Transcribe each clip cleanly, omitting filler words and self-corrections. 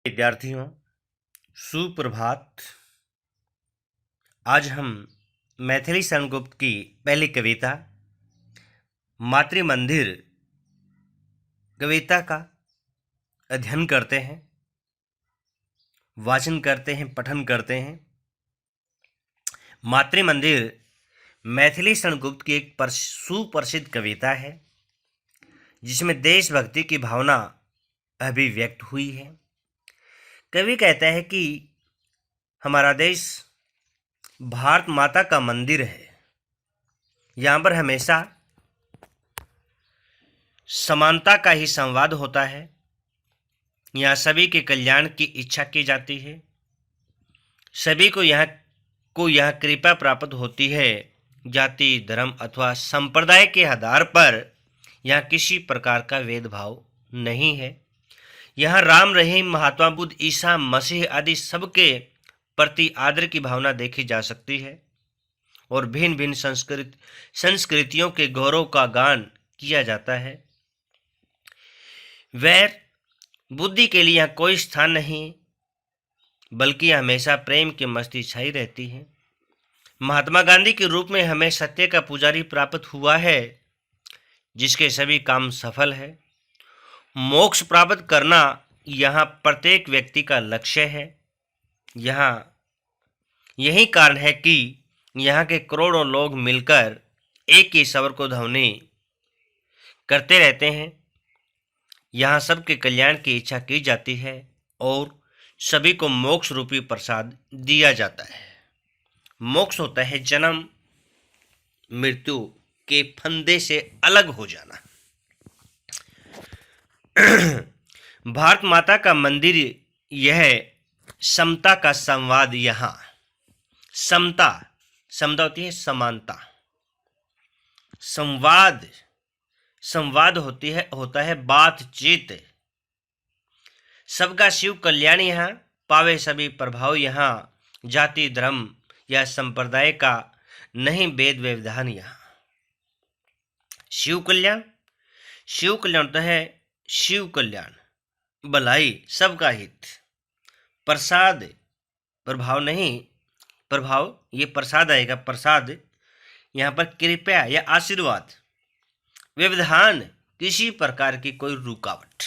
विद्यार्थियों, सुप्रभात। आज हम मैथिली शरण गुप्त की पहली कविता मातृ मंदिर कविता का अध्ययन करते हैं, वाचन करते हैं, पठन करते हैं। मातृ मंदिर मैथिली शरण गुप्त की एक सुप्रसिद्ध कविता है जिसमें देशभक्ति की भावना अभिव्यक्त हुई है। कवि कहता है कि हमारा देश भारत माता का मंदिर है। यहाँ पर हमेशा समानता का ही संवाद होता है। यहाँ सभी के कल्याण की इच्छा की जाती है। सभी को यहाँ कृपा प्राप्त होती है। जाति, धर्म अथवा संप्रदाय के आधार पर यहाँ किसी प्रकार का भेदभाव नहीं है। यहाँ राम, रहीम, महात्मा बुद्ध, ईसा मसीह आदि सबके प्रति आदर की भावना देखी जा सकती है और भिन्न भिन्न संस्कृतियों के गौरव का गान किया जाता है। वैर बुद्धि के लिए यहाँ कोई स्थान नहीं, बल्कि हमेशा प्रेम की मस्ती छाई रहती है। महात्मा गांधी के रूप में हमें सत्य का पुजारी प्राप्त हुआ है, जिसके सभी काम सफल है। मोक्ष प्राप्त करना यहाँ प्रत्येक व्यक्ति का लक्ष्य है। यहाँ यही कारण है कि यहाँ के करोड़ों लोग मिलकर एक ही स्वर को ध्वनि करते रहते हैं। यहाँ सबके कल्याण की इच्छा की जाती है और सभी को मोक्ष रूपी प्रसाद दिया जाता है। मोक्ष होता है जन्म मृत्यु के फंदे से अलग हो जाना। भारत माता का मंदिर यह समता का संवाद। यहाँ समता होती है समानता। संवाद होता है बातचीत। सबका शिव कल्याण यहाँ पावे सभी प्रभाव। यहाँ जाति, धर्म या संप्रदाय का नहीं भेद व्यवधान। यहाँ शिव कल्याण तो है शिव कल्याण, भलाई, सबका हित। प्रसाद प्रभाव नहीं, प्रभाव ये प्रसाद आएगा। प्रसाद यहाँ पर कृपया या आशीर्वाद। व्यवधान किसी प्रकार की कोई रुकावट।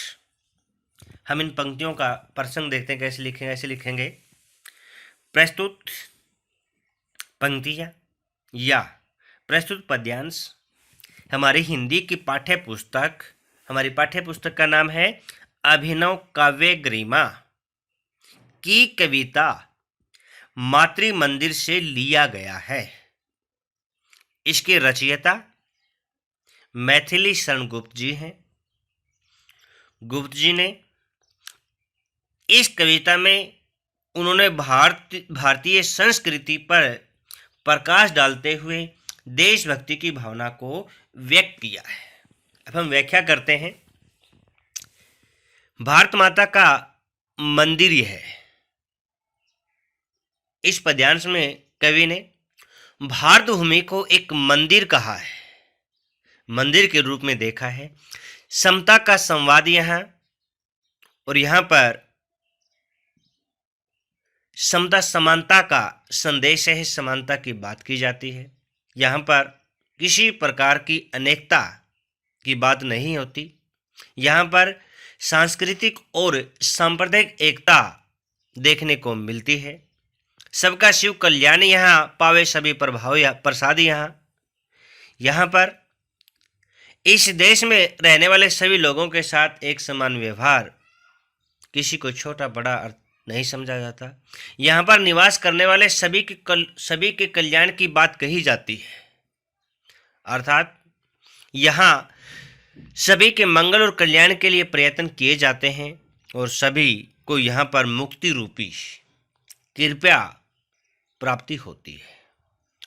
हम इन पंक्तियों का प्रसंग देखते हैं कैसे लिखेंगे। ऐसे लिखेंगे, प्रस्तुत पंक्तियाँ या प्रस्तुत पद्यांश हमारी हिंदी की हमारी पाठ्य पुस्तक का नाम है अभिनव काव्य गरिमा की कविता मातृ मंदिर से लिया गया है। इसके रचयिता मैथिली शरण गुप्त जी हैं। गुप्त जी ने इस कविता में उन्होंने भारतीय संस्कृति पर प्रकाश डालते हुए देशभक्ति की भावना को व्यक्त किया है। अब हम व्याख्या करते हैं। भारत माता का मंदिर यह है। इस पद्यांश में कवि ने भारत भूमि को एक मंदिर कहा है, मंदिर के रूप में देखा है। समता का संवाद यहाँ, और यहाँ पर समता समानता का संदेश है। समानता की बात की जाती है। यहाँ पर किसी प्रकार की अनेकता की बात नहीं होती। यहाँ पर सांस्कृतिक और सांप्रदायिक एकता देखने को मिलती है। सबका शिव कल्याण यहाँ पावे सभी प्रभाव या प्रसाद। यहाँ पर इस देश में रहने वाले सभी लोगों के साथ एक समान व्यवहार, किसी को छोटा बड़ा अर्थ नहीं समझा जाता। यहाँ पर निवास करने वाले सभी के कल्याण की बात कही जाती है, अर्थात यहाँ सभी के मंगल और कल्याण के लिए प्रयत्न किए जाते हैं और सभी को यहाँ पर मुक्ति रूपी कृपया प्राप्ति होती है।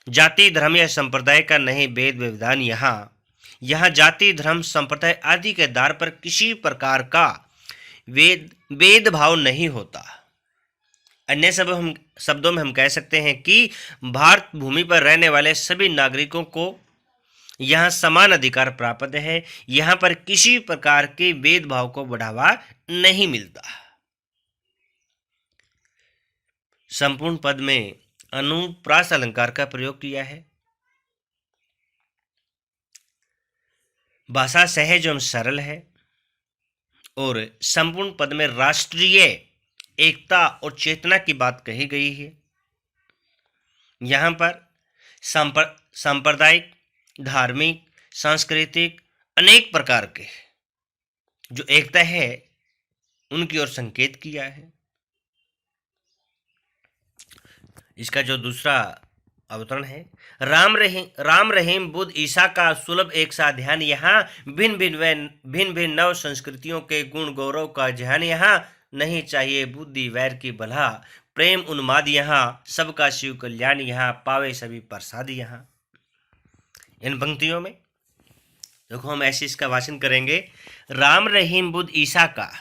जाति, धर्म या संप्रदाय का नहीं भेद व्यवधान। यहाँ जाति, धर्म, संप्रदाय आदि के आधार पर किसी प्रकार का भेदभाव नहीं होता। अन्य शब्दों में हम कह सकते हैं कि भारत भूमि पर रहने वाले सभी नागरिकों को यहाँ समान अधिकार प्राप्त है। यहाँ पर किसी प्रकार के भेदभाव को बढ़ावा नहीं मिलता। संपूर्ण पद में अनुप्रास अलंकार का प्रयोग किया है। भाषा सहज एवं सरल है और संपूर्ण पद में राष्ट्रीय एकता और चेतना की बात कही गई है। यहाँ पर सांप्रदायिक, धार्मिक, सांस्कृतिक अनेक प्रकार के जो एकता है उनकी ओर संकेत किया है। इसका जो दूसरा अवतरण है, राम रहीम बुद्ध ईसा का सुलभ एक सा ध्यान, यहाँ भिन्न नव संस्कृतियों के गुण गौरव का ध्यान, यहाँ नहीं चाहिए बुद्धि वैर की भला, प्रेम उन्माद यहाँ सबका शिव कल्याण, यहाँ पावे सभी प्रसाद यहाँ। इन पंक्तियों में देखो हम ऐसे इसका वाचन करेंगे, राम रहीम बुद्ध ईसा का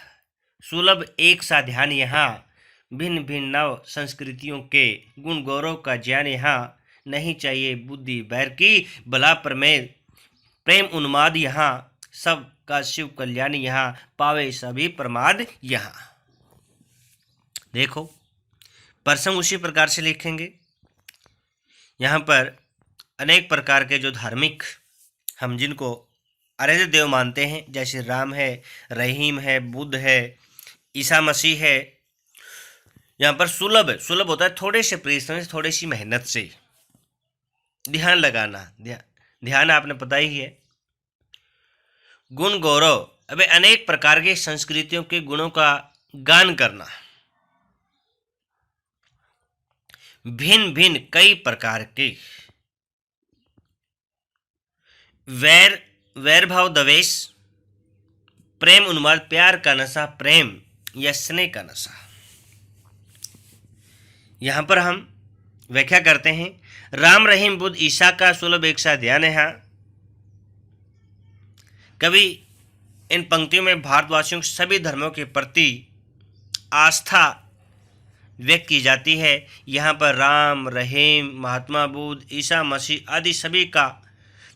सुलभ एक सा ध्यान, यहाँ भिन्न नव संस्कृतियों के गुण गौरव का ज्ञान, यहाँ नहीं चाहिए बुद्धि बैर की भला, प्रमेय प्रेम उन्माद यहाँ सबका शिव कल्याण, यहाँ पावे सभी प्रमाद यहाँ। देखो प्रसंग उसी प्रकार से लिखेंगे। यहाँ पर अनेक प्रकार के जो धार्मिक हम जिनको आराध्य देव मानते हैं, जैसे राम है, रहीम है, बुद्ध है, ईसा मसीह है। यहाँ पर सुलभ होता है थोड़े से परिश्रम से, थोड़ी सी मेहनत से, ध्यान लगाना, ध्यान आपने पता ही है। गुण गौरव, अबे अनेक प्रकार के संस्कृतियों के गुणों का गान करना, भिन्न कई प्रकार के वैर भाव द्वेष, प्रेम उन्माद प्यार का नशा, प्रेम या स्नेह का नशा। यहां पर हम व्याख्या करते हैं, राम रहीम बुद्ध ईसा का सुलभ एक सा ध्यान है। कवि इन पंक्तियों में भारतवासियों के सभी धर्मों के प्रति आस्था व्यक्त की जाती है। यहाँ पर राम रहीम, महात्मा बुद्ध, ईसा मसीह आदि सभी का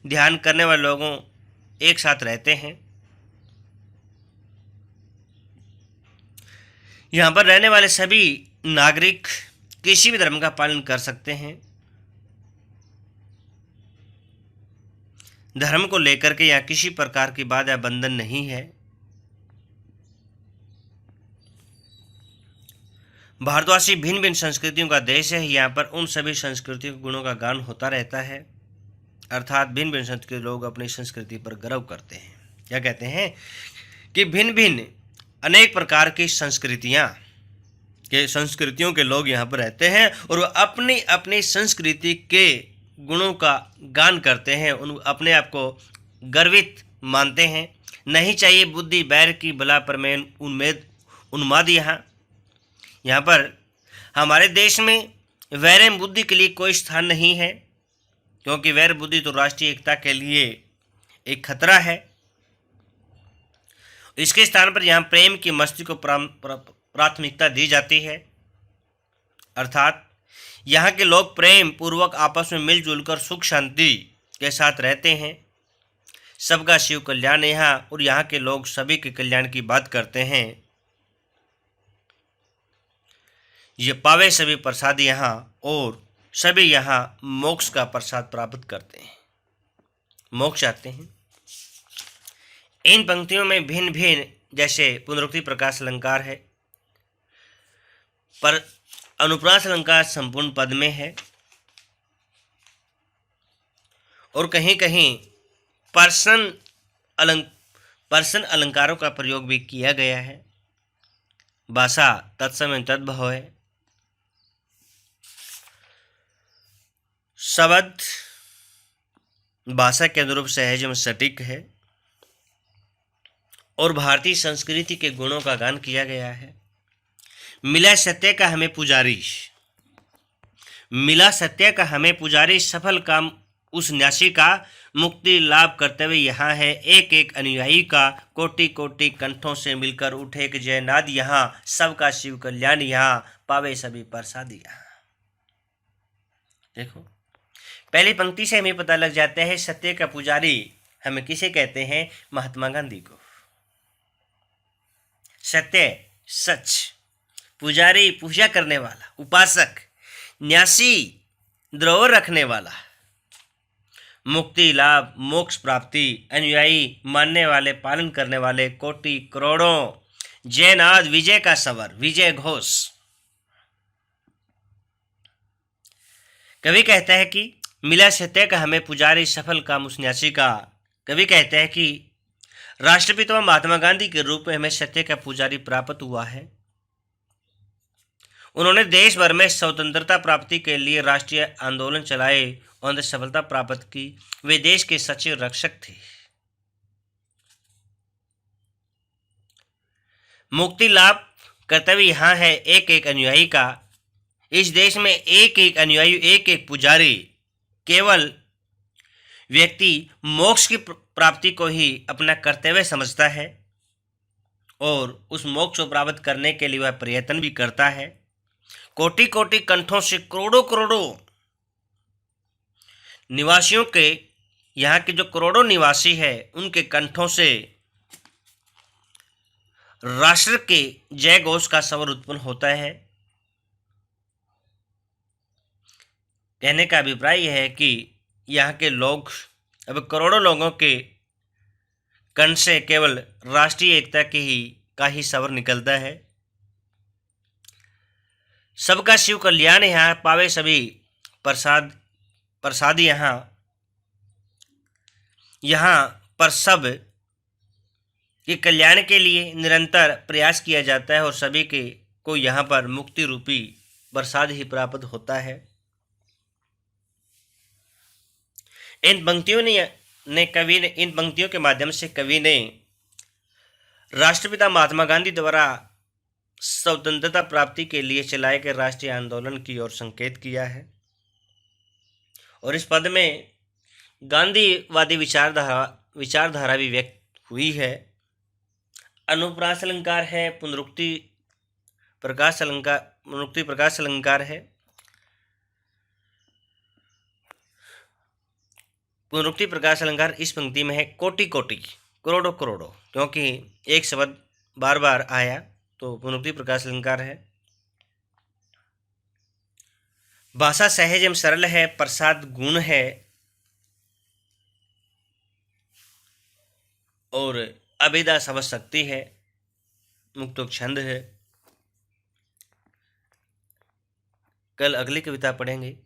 ध्यान करने वाले लोगों एक साथ रहते हैं। यहाँ पर रहने वाले सभी नागरिक किसी भी धर्म का पालन कर सकते हैं। धर्म को लेकर के यहाँ किसी प्रकार की बाधा या बंधन नहीं है। भारतवासी भिन्न संस्कृतियों का देश है। यहाँ पर उन सभी संस्कृतियों के गुणों का गान होता रहता है, अर्थात भिन्न संस्कृति के लोग अपनी संस्कृति पर गर्व करते हैं। क्या कहते हैं कि भिन्न अनेक प्रकार की संस्कृतियों के लोग यहाँ पर रहते हैं और वो अपनी अपनी संस्कृति के गुणों का गान करते हैं, उन अपने आप को गर्वित मानते हैं। नहीं चाहिए बुद्धि बैर की भला, प्रमेय उन्माद यहाँ पर हमारे देश में वैर एवं बुद्धि के लिए कोई स्थान नहीं है, क्योंकि वैर बुद्धि तो राष्ट्रीय एकता के लिए एक खतरा है। इसके स्थान पर यहाँ प्रेम की मस्ती को प्राथमिकता दी जाती है, अर्थात यहाँ के लोग प्रेम पूर्वक आपस में मिलजुल कर सुख शांति के साथ रहते हैं। सबका शिव कल्याण यहाँ, और यहाँ के लोग सभी के कल्याण की बात करते हैं। ये पावे सभी प्रसाद यहाँ, और सभी यहाँ मोक्ष का प्रसाद प्राप्त करते हैं, मोक्ष आते हैं। इन पंक्तियों में भिन्न जैसे पुनरुक्ति प्रकाश अलंकार है, पर अनुप्रास अलंकार संपूर्ण पद में है, और कहीं कहीं पर्सन अलंकारों का प्रयोग भी किया गया है। भाषा तत्समय तद्भव है। शब्द भाषा के अनुरूप सहज एवं सटीक है, और भारतीय संस्कृति के गुणों का गान किया गया है। मिला सत्य का हमें पुजारी, सफल काम उस न्यासी का, मुक्ति लाभ करते हुए यहाँ है एक एक अनुयायी का, कोटि कोटि कंठों से मिलकर उठे एक जयनाद यहाँ, सबका शिव कल्याण यहाँ, पावे सभी प्रसाद यहाँ। देखो पहली पंक्ति से हमें पता लग जाता है सत्य का पुजारी हमें किसे कहते हैं, महात्मा गांधी को। सत्य सच पुजारी पूजा करने वाला, उपासक, न्यासी द्रोह रखने वाला, मुक्ति लाभ मोक्ष प्राप्ति, अनुयायी मानने वाले पालन करने वाले, कोटि करोड़ों, जयनाद विजय का सवर, विजय घोष। कवि कहता है कि मिला सत्य का हमें पुजारी, सफल काम उस न्यासी का। कवि कहते हैं कि राष्ट्रपिता महात्मा गांधी के रूप में हमें सत्य का पुजारी प्राप्त हुआ है। उन्होंने देश भर में स्वतंत्रता प्राप्ति के लिए राष्ट्रीय आंदोलन चलाए और सफलता प्राप्त की। वे देश के सच्चे रक्षक थे। मुक्ति लाभ कर्तव्य यहाँ है एक एक अनुयायी का। इस देश में एक एक अनुयायी, एक एक पुजारी, केवल व्यक्ति मोक्ष की प्राप्ति को ही अपना कर्तव्य समझता है और उस मोक्ष को प्राप्त करने के लिए वह प्रयत्न भी करता है। कोटि कोटि कंठों से, करोड़ों करोड़ों निवासियों के, यहाँ के जो करोड़ों निवासी है उनके कंठों से राष्ट्र के जय घोष का स्वर उत्पन्न होता है। कहने का अभिप्राय यह है कि यहाँ के लोग, अब करोड़ों लोगों के कंठ से केवल राष्ट्रीय एकता का ही स्वर निकलता है। सबका शिव कल्याण यहाँ पावे सभी, प्रसाद यहाँ पर सब के कल्याण के लिए निरंतर प्रयास किया जाता है और सभी को यहाँ पर मुक्ति रूपी प्रसाद ही प्राप्त होता है। इन पंक्तियों के माध्यम से कवि ने राष्ट्रपिता महात्मा गांधी द्वारा स्वतंत्रता प्राप्ति के लिए चलाए गए राष्ट्रीय आंदोलन की ओर संकेत किया है। और इस पद में गांधीवादी विचारधारा भी व्यक्त हुई है। अनुप्रास अलंकार है, पुनरुक्ति प्रकाश अलंकार है। पुनरुक्ति प्रकाश अलंकार इस पंक्ति में है कोटि कोटि, करोड़ों करोड़ों, क्योंकि एक शब्द बार बार आया तो पुनरुक्ति प्रकाश अलंकार है। भाषा सहज एवं सरल है, प्रसाद गुण है और अभिधा समझ शक्ति है, मुक्तोक छंद है। कल अगली कविता पढ़ेंगे।